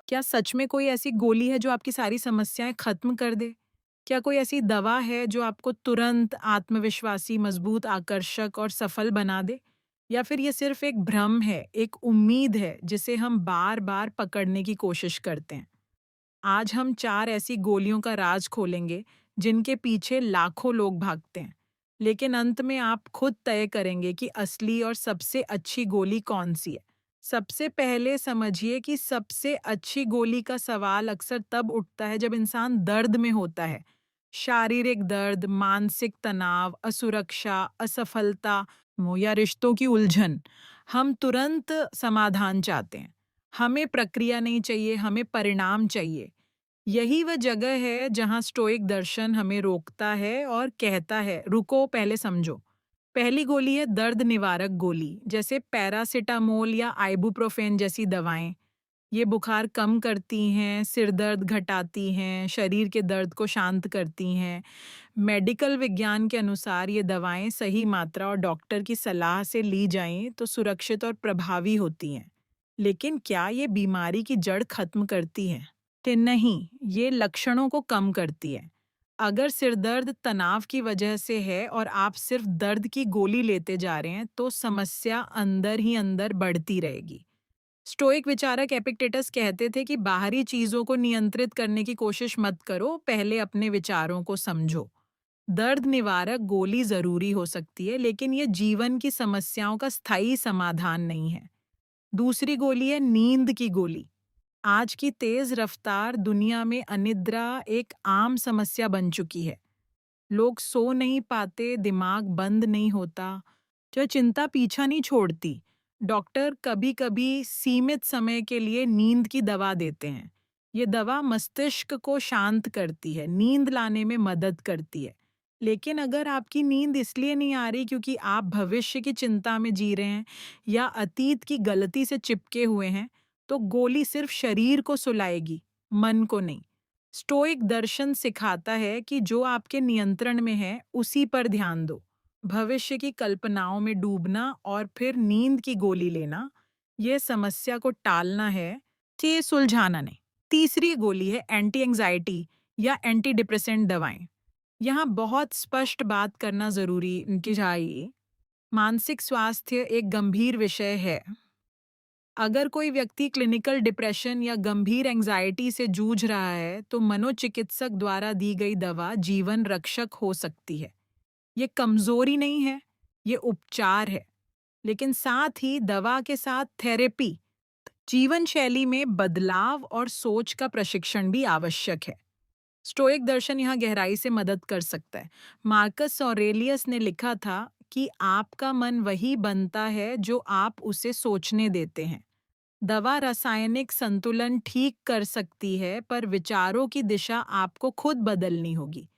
क्या सच में कोई ऐसी गोली है जो आपकी सारी समस्याएँ खत्म कर दे? क्या कोई ऐसी दवा है जो आपको तुरंत आत्मविश्वासी, मजबूत, आकर्षक और सफल बना दे? या फिर ये सिर्फ़ एक भ्रम है, एक उम्मीद है जिसे हम बार-बार पकड़ने की कोशिश करते हैं? आज हम 4 ऐसी गोलियों का राज खोलेंगे जिनके पीछे लाखों लोग भागते हैं। लेकिन अंत में आप खुद तय करेंगे कि असली और सबसे अच्छी गोली कौन-सी है। सबसे पहले समझिए कि सबसे अच्छी गोली का सवाल अक्सर तब उठता है जब इंसान दर्द में होता है। शारीरिक दर्द, मानसिक तनाव, असुरक्षा, असफलता या रिश्तों की उलझन। हम तुरंत समाधान चाहते हैं। हमें प्रक्रिया नहीं चाहिए, हमें परिणाम चाहिए। यही वह जगह है जहाँ स्टोइक दर्शन हमें रोकता है और कहता है, रुको पहले समझो। पहली गोली है दर्द निवारक गोली, जैसे पैरासिटामोल या आइबुप्रोफेन जैसी दवाएं। ये बुखार कम करती हैं, सिर दर्द घटाती हैं, शरीर के दर्द को शांत करती हैं। मेडिकल विज्ञान के अनुसार ये दवाएं सही मात्रा और डॉक्टर की सलाह से ली जाएं तो सुरक्षित और प्रभावी होती हैं। लेकिन क्या ये बीमारी की जड़ खत्म करती हैं? कि नहीं, ये लक्षणों को कम करती है। अगर सिरदर्द तनाव की वजह से है और आप सिर्फ दर्द की गोली लेते जा रहे हैं, तो समस्या अंदर ही अंदर बढ़ती रहेगी। स्टोइक विचारक एपिक्टेटस कहते थे कि बाहरी चीजों को नियंत्रित करने की कोशिश मत करो, पहले अपने विचारों को समझो। दर्द निवारक गोली जरूरी हो सकती है, लेकिन ये जीवन की समस्याओं का स्थायी समाधान नहीं है। दूसरी गोली है नींद की गोली। आज की तेज रफ्तार दुनिया में अनिद्रा एक आम समस्या बन चुकी है। लोग सो नहीं पाते, दिमाग बंद नहीं होता, जो चिंता पीछा नहीं छोड़ती। डॉक्टर कभी-कभी सीमित समय के लिए नींद की दवा देते हैं। ये दवा मस्तिष्क को शांत करती है, नींद लाने में मदद करती है। लेकिन अगर आपकी नींद इसलिए नहीं आ रही क्योंकि आप भविष्य की चिंता में जी रहे हैं या अतीत की गलती से चिपके हुए हैं, तो गोली सिर्फ शरीर को सुलाएगी, मन को नहीं। स्टोइक दर्शन सिखाता है कि जो आपके नियंत्रण में है उसी पर ध्यान दो। भविष्य की कल्पनाओं में डूबना और फिर नींद की गोली लेना, यह समस्या को टालना है, कि सुलझाना नहीं। तीसरी गोली है एंटी एंजाइटी या एंटी डिप्रेसेंट दवाएं। यहाँ बहुत स्पष्ट बात करना जरूरी की चाहिए। मानसिक स्वास्थ्य एक गंभीर विषय है। अगर कोई व्यक्ति क्लिनिकल डिप्रेशन या गंभीर एंजाइटी से जूझ रहा है, तो मनोचिकित्सक द्वारा दी गई दवा जीवन रक्षक हो सकती है। ये कमजोरी नहीं है, ये उपचार है। लेकिन साथ ही दवा के साथ थेरेपी, जीवन शैली में बदलाव और सोच का प्रशिक्षण भी आवश्यक है। स्टोइक दर्शन यहाँ गहराई से मदद कर सकता है। मार्कस ऑरेलियस ने लिखा था कि आपका मन वही बनता है जो आप उसे सोचने देते हैं। दवा रासायनिक संतुलन ठीक कर सकती है, पर विचारों की दिशा आपको खुद बदलनी होगी।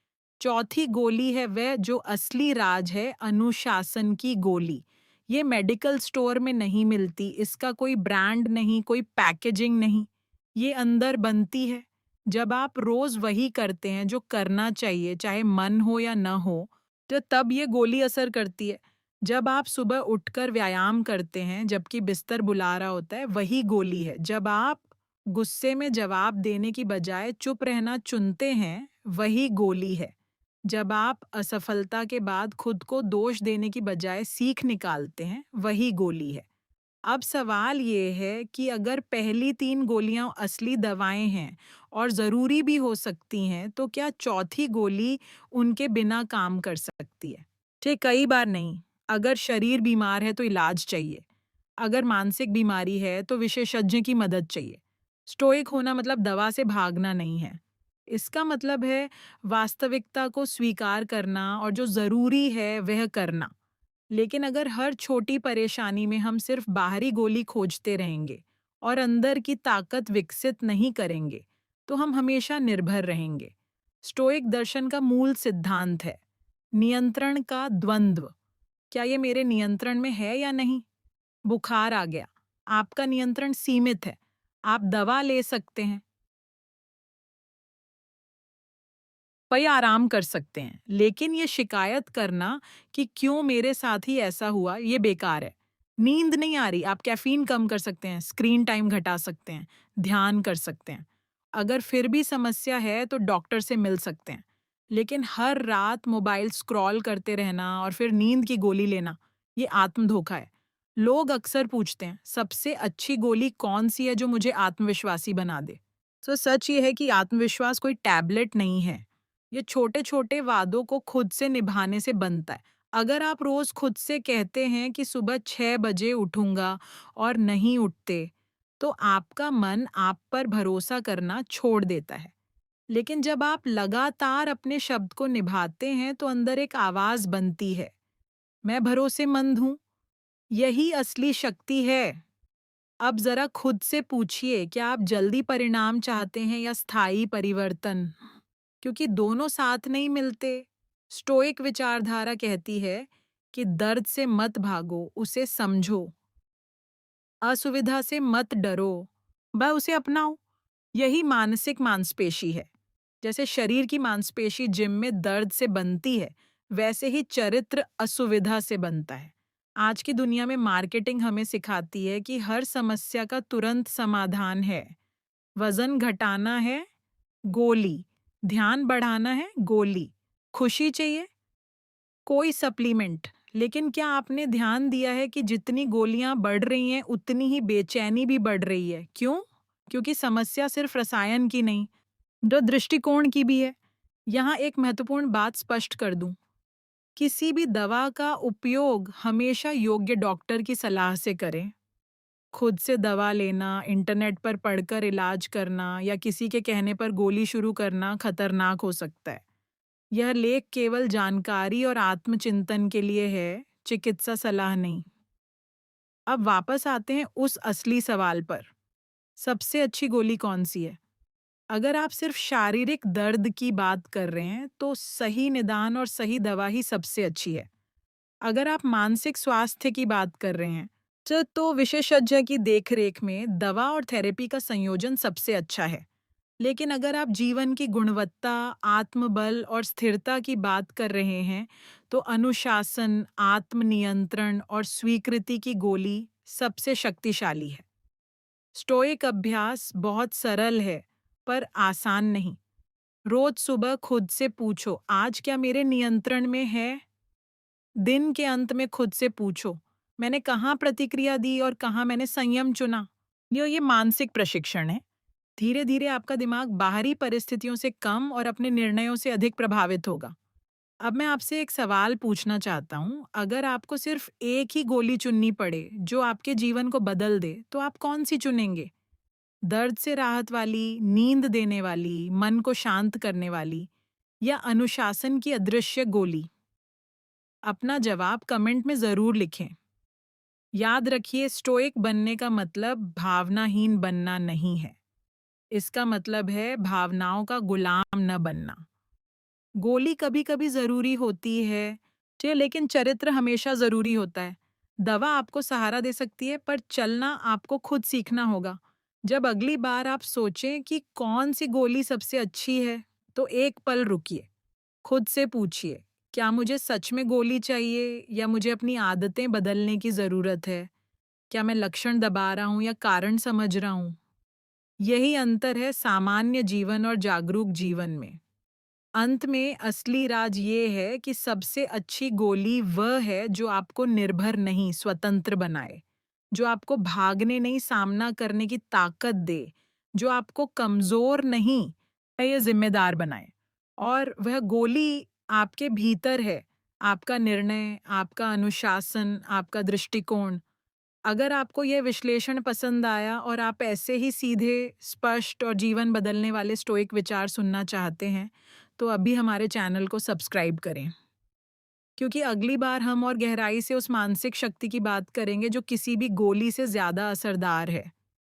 चौथी गोली है वह जो असली राज है, अनुशासन की गोली। ये मेडिकल स्टोर में नहीं मिलती, इसका कोई ब्रांड नहीं, कोई पैकेजिंग नहीं। ये अंदर बनती है। जब आप रोज वही करते हैं जो करना चाहिए, चाहे मन हो या न हो, तो तब ये गोली असर करती है। जब आप सुबह उठकर व्यायाम करते हैं जबकि बिस्तर बुला रहा होता है, वही गोली है। जब आप गुस्से में जवाब देने की बजाय चुप रहना चुनते हैं, वही गोली है। जब आप असफलता के बाद खुद को दोष देने की बजाय सीख निकालते हैं, वही गोली है। अब सवाल ये है कि अगर पहली तीन गोलियां असली दवाएं हैं और ज़रूरी भी हो सकती हैं, तो क्या चौथी गोली उनके बिना काम कर सकती है? ठीक, कई बार नहीं। अगर शरीर बीमार है तो इलाज चाहिए। अगर मानसिक बीमारी है तो विशेषज्ञ की मदद चाहिए। स्टोइक होना मतलब दवा से भागना नहीं है। इसका मतलब है वास्तविकता को स्वीकार करना और जो ज़रूरी है वह करना। लेकिन अगर हर छोटी परेशानी में हम सिर्फ बाहरी गोली खोजते रहेंगे और अंदर की ताकत विकसित नहीं करेंगे, तो हम हमेशा निर्भर रहेंगे। स्टोइक दर्शन का मूल सिद्धांत है नियंत्रण का द्वंद्व। क्या ये मेरे नियंत्रण में है या नहीं? बुखार आ गया, आपका नियंत्रण सीमित है। आप दवा ले सकते हैं, वही आराम कर सकते हैं, लेकिन ये शिकायत करना कि क्यों मेरे साथ ही ऐसा हुआ, ये बेकार है। नींद नहीं आ रही, आप कैफ़ीन कम कर सकते हैं, स्क्रीन टाइम घटा सकते हैं, ध्यान कर सकते हैं। अगर फिर भी समस्या है तो डॉक्टर से मिल सकते हैं। लेकिन हर रात मोबाइल स्क्रॉल करते रहना और फिर नींद की गोली लेना, ये आत्म धोखा है। लोग अक्सर पूछते हैं, सबसे अच्छी गोली कौन-सी है जो मुझे आत्मविश्वासी बना दे? तो सच ये है कि आत्मविश्वास कोई टैबलेट नहीं है। ये छोटे-छोटे वादों को खुद से निभाने से बनता है। अगर आप रोज खुद से कहते हैं कि सुबह 6 बजे उठूंगा और नहीं उठते, तो आपका मन आप पर भरोसा करना छोड़ देता है। लेकिन जब आप लगातार अपने शब्द को निभाते हैं, तो अंदर एक आवाज बनती है, मैं भरोसेमंद हूँ। यही असली शक्ति है। अब जरा खुद से पूछिए, क्या आप जल्दी परिणाम चाहते हैं या स्थायी परिवर्तन? क्योंकि दोनों साथ नहीं मिलते। स्टोइक विचारधारा कहती है कि दर्द से मत भागो, उसे समझो। असुविधा से मत डरो, बस उसे अपनाओ। यही मानसिक मांसपेशी है। जैसे शरीर की मांसपेशी जिम में दर्द से बनती है, वैसे ही चरित्र असुविधा से बनता है। आज की दुनिया में मार्केटिंग हमें सिखाती है कि हर समस्या का तुरंत समाधान है। वजन घटाना है, गोली। ध्यान बढ़ाना है, गोली। खुशी चाहिए, कोई सप्लीमेंट। लेकिन क्या आपने ध्यान दिया है कि जितनी गोलियां बढ़ रही हैं, उतनी ही बेचैनी भी बढ़ रही है? क्यों? क्योंकि समस्या सिर्फ रसायन की नहीं, जो दृष्टिकोण की भी है। यहाँ एक महत्वपूर्ण बात स्पष्ट कर दूं, किसी भी दवा का उपयोग हमेशा योग्य डॉक्टर की सलाह से करें। खुद से दवा लेना, इंटरनेट पर पढ़कर इलाज करना या किसी के कहने पर गोली शुरू करना खतरनाक हो सकता है। यह लेख केवल जानकारी और आत्मचिंतन के लिए है, चिकित्सा सलाह नहीं। अब वापस आते हैं उस असली सवाल पर, सबसे अच्छी गोली कौन सी है? अगर आप सिर्फ शारीरिक दर्द की बात कर रहे हैं, तो सही निदान और सही दवा ही सबसे अच्छी है। अगर आप मानसिक स्वास्थ्य की बात कर रहे हैं, तो विशेषज्ञ की देखरेख में दवा और थेरेपी का संयोजन सबसे अच्छा है। लेकिन अगर आप जीवन की गुणवत्ता, आत्मबल और स्थिरता की बात कर रहे हैं, तो अनुशासन, आत्मनियंत्रण और स्वीकृति की गोली सबसे शक्तिशाली है। स्टोइक अभ्यास बहुत सरल है, पर आसान नहीं। रोज सुबह खुद से पूछो, आज क्या मेरे नियंत्रण में है? दिन के अंत में खुद से पूछो, मैंने कहाँ प्रतिक्रिया दी और कहाँ मैंने संयम चुना? ये मानसिक प्रशिक्षण है। धीरे धीरे आपका दिमाग बाहरी परिस्थितियों से कम और अपने निर्णयों से अधिक प्रभावित होगा। अब मैं आपसे एक सवाल पूछना चाहता हूँ, अगर आपको सिर्फ एक ही गोली चुननी पड़े जो आपके जीवन को बदल दे, तो आप कौन सी चुनेंगे? दर्द से राहत वाली, नींद देने वाली, मन को शांत करने वाली, या अनुशासन की अदृश्य गोली? अपना जवाब कमेंट में जरूर लिखें। याद रखिए, स्टोइक बनने का मतलब भावनाहीन बनना नहीं है। इसका मतलब है भावनाओं का गुलाम न बनना। गोली कभी-कभी ज़रूरी होती है, लेकिन चरित्र हमेशा ज़रूरी होता है। दवा आपको सहारा दे सकती है, पर चलना आपको खुद सीखना होगा। जब अगली बार आप सोचें कि कौन सी गोली सबसे अच्छी है, तो एक पल रुकिए। खुद से पूछिए, क्या मुझे सच में गोली चाहिए या मुझे अपनी आदतें बदलने की ज़रूरत है? क्या मैं लक्षण दबा रहा हूँ या कारण समझ रहा हूँ? यही अंतर है सामान्य जीवन और जागरूक जीवन में। अंत में असली राज ये है कि सबसे अच्छी गोली वह है जो आपको निर्भर नहीं, स्वतंत्र बनाए, जो आपको भागने नहीं, सामना करने की ताकत दे, जो आपको कमजोर नहीं, ये जिम्मेदार बनाए। और वह गोली आपके भीतर है, आपका निर्णय, आपका अनुशासन, आपका दृष्टिकोण। अगर आपको यह विश्लेषण पसंद आया और आप ऐसे ही सीधे, स्पष्ट और जीवन बदलने वाले स्टोइक विचार सुनना चाहते हैं, तो अभी हमारे चैनल को सब्सक्राइब करें। क्योंकि अगली बार हम और गहराई से उस मानसिक शक्ति की बात करेंगे जो किसी भी गोली से ज़्यादा असरदार है।